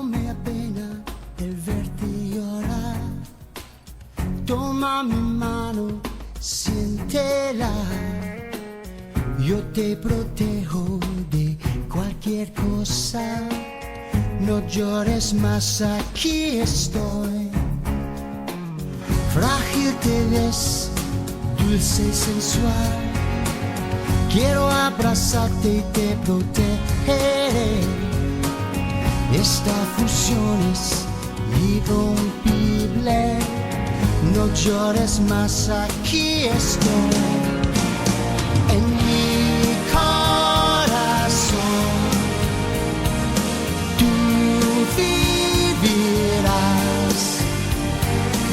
No me apena el verte llorar. Toma mi mano, siéntela. Yo te protejo de cualquier cosa. No llores más, aquí estoy. Frágil te ves, dulce y sensual. Quiero abrazarte y te protegeré. Esta fusión es irrompible. No llores más, aquí estoy. En mi corazón tú vivirás.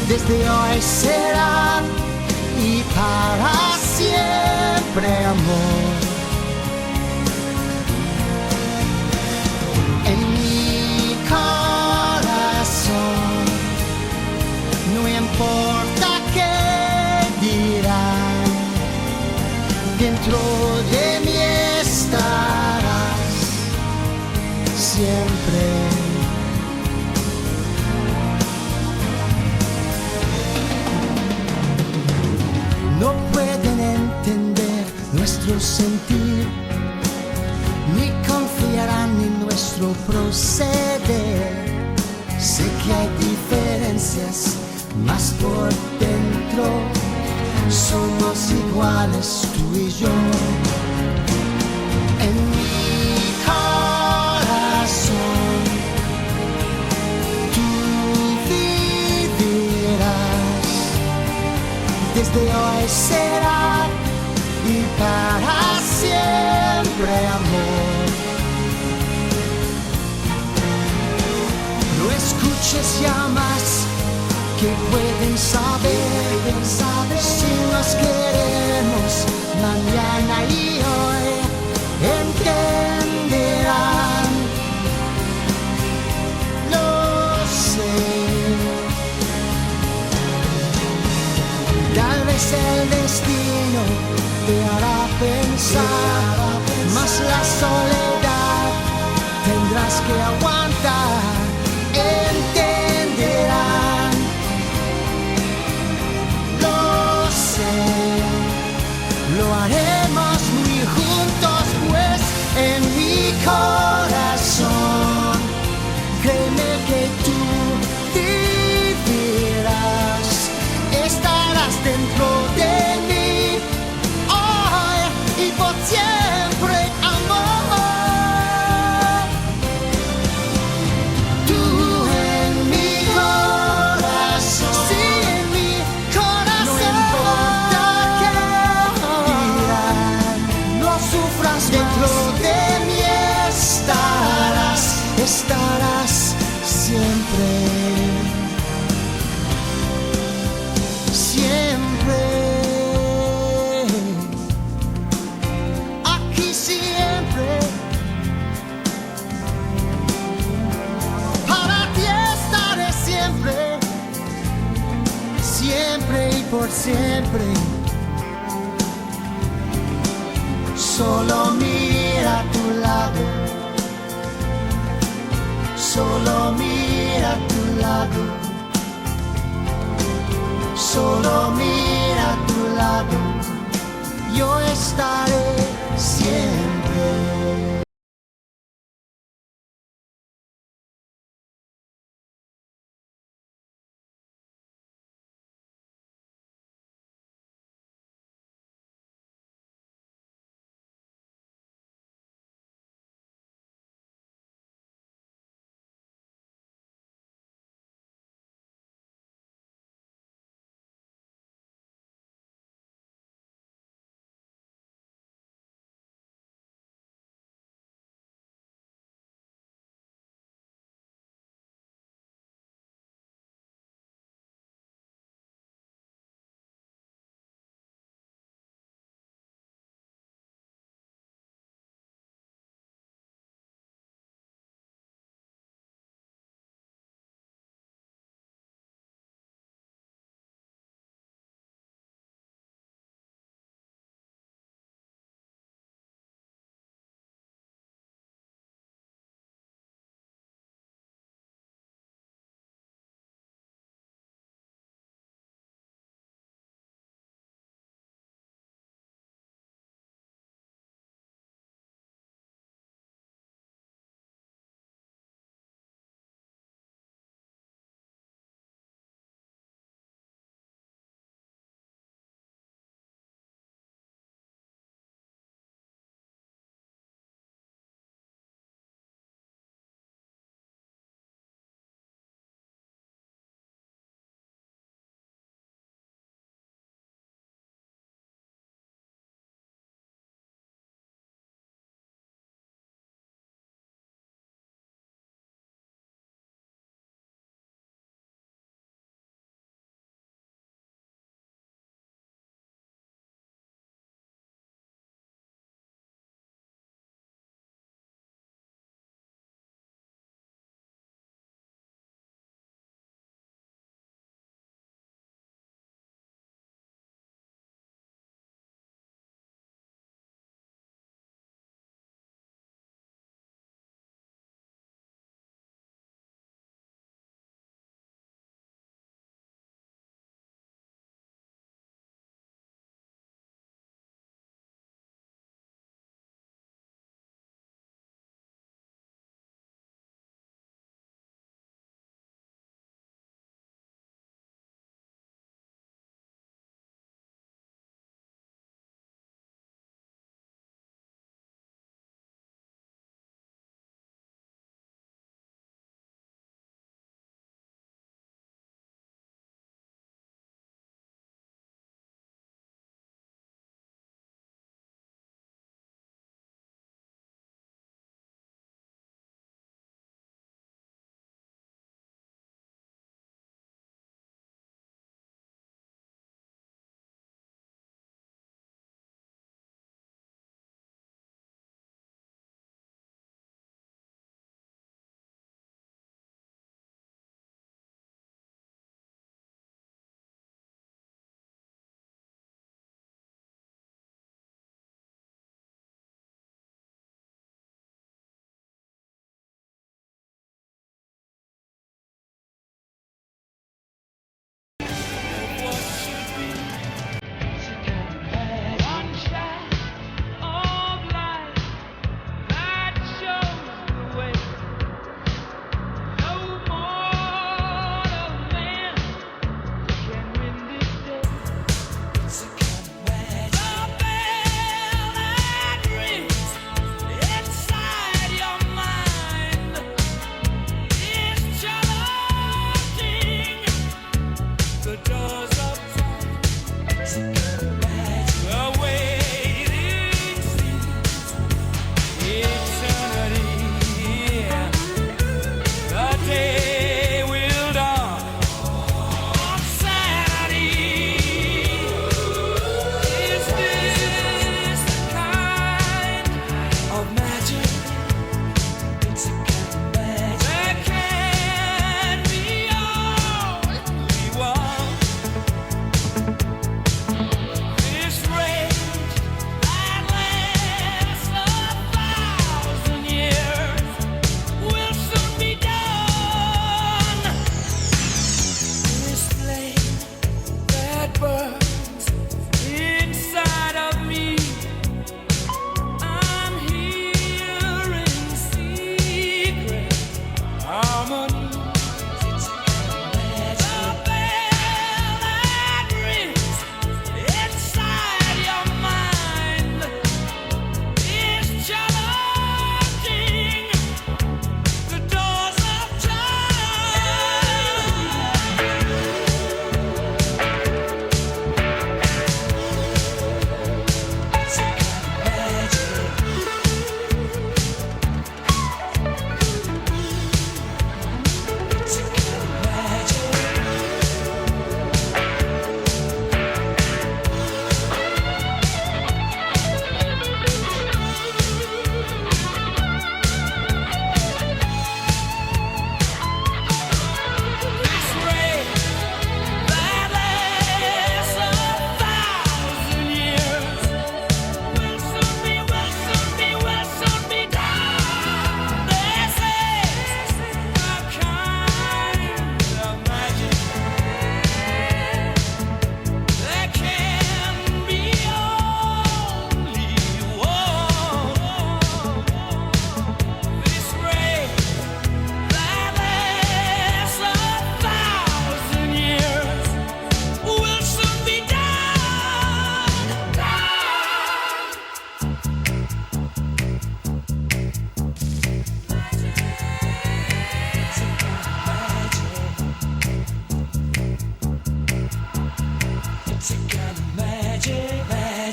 Desde hoy será y para siempre, amor. En mi corazón no importa qué dirán, dentro de mí estarás siempre. No pueden entender nuestro sentir, ni confiarán en nuestro proceder. Sé que hay diferencias, mas por dentro somos iguales tú y yo. En mi corazón tú vivirás. Desde hoy será y para siempre, amor. No escuches ya más, que pueden saber si nos queremos mañana y hoy entenderán. Lo sé. Tal vez el destino te hará pensar, mas la soledad tendrás que aguantar. Entenderán, lo sé, lo haremos muy juntos, pues en mi corazón, créeme que tú vivirás, estarás dentro de mí hoy y por siempre, amor. Tú en mi corazón, sí, en mi corazón. No importa qué dirán, no sufras dentro de mí estarás siempre. Siempre, aquí siempre, para ti estaré siempre, siempre y por siempre. Solo mira a tu lado, solo mira a tu lado. Solo mira a tu lado, yo estaré siempre.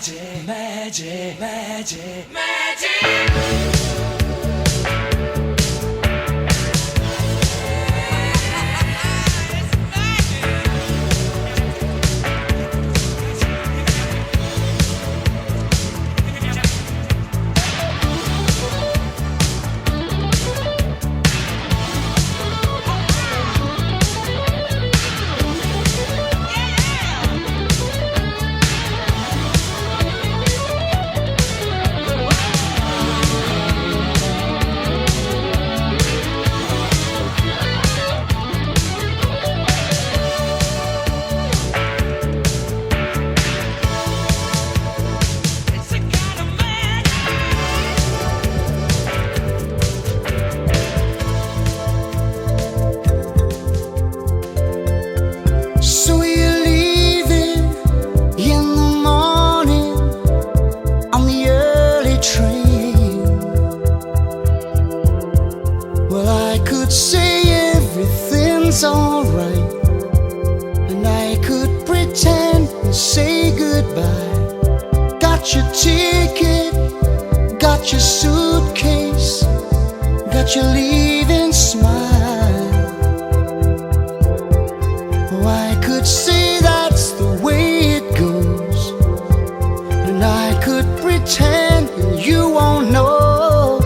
magic, magic, magic, magic. Say everything's alright, and I could pretend and say goodbye. Got your ticket, got your suitcase, got your leaving smile. Oh, I could say that's the way it goes, and I could pretend and you won't know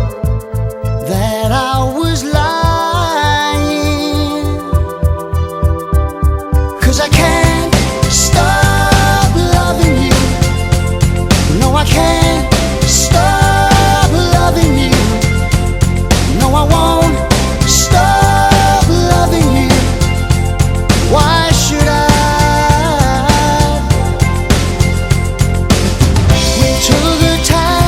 that I was lying. I can't stop loving you. No, I can't stop loving you. No, I won't stop loving you. Why should I? We took the time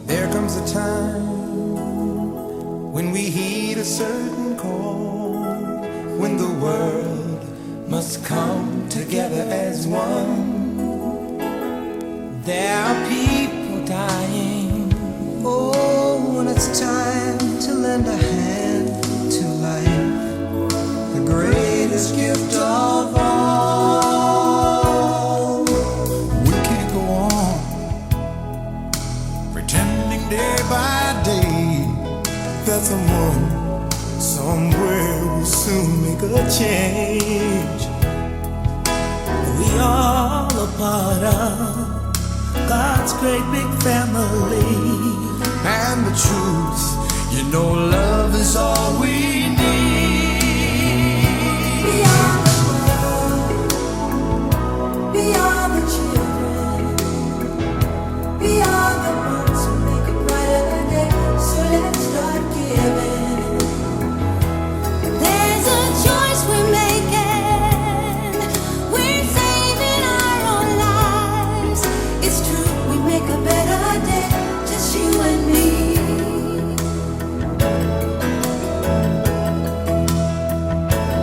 There comes a time when we heed a certain call, when the world must come together as one. There are people dying. Oh, when it's time to lend a hand to life, the greatest gift of all. We can't go on pretending day by day that someone somewhere will soon make a change. We all a part of God's great big family. And the truth, you know, love is all we need. Beyond the world, beyond the children, beyond the ones who make a brighter day. So let's start giving. There's a choice we're making. We're saving our own lives. It's true, we make a better day, just you and me.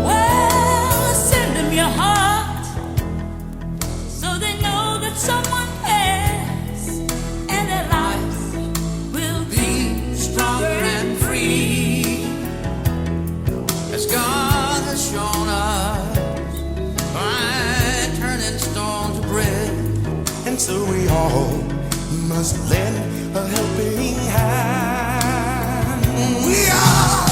Well, send them your heart so they know that someone cares, and their lives will be Stronger and free, as God has shown us by turning stone to bread. And so we all must lend a helping hand. We are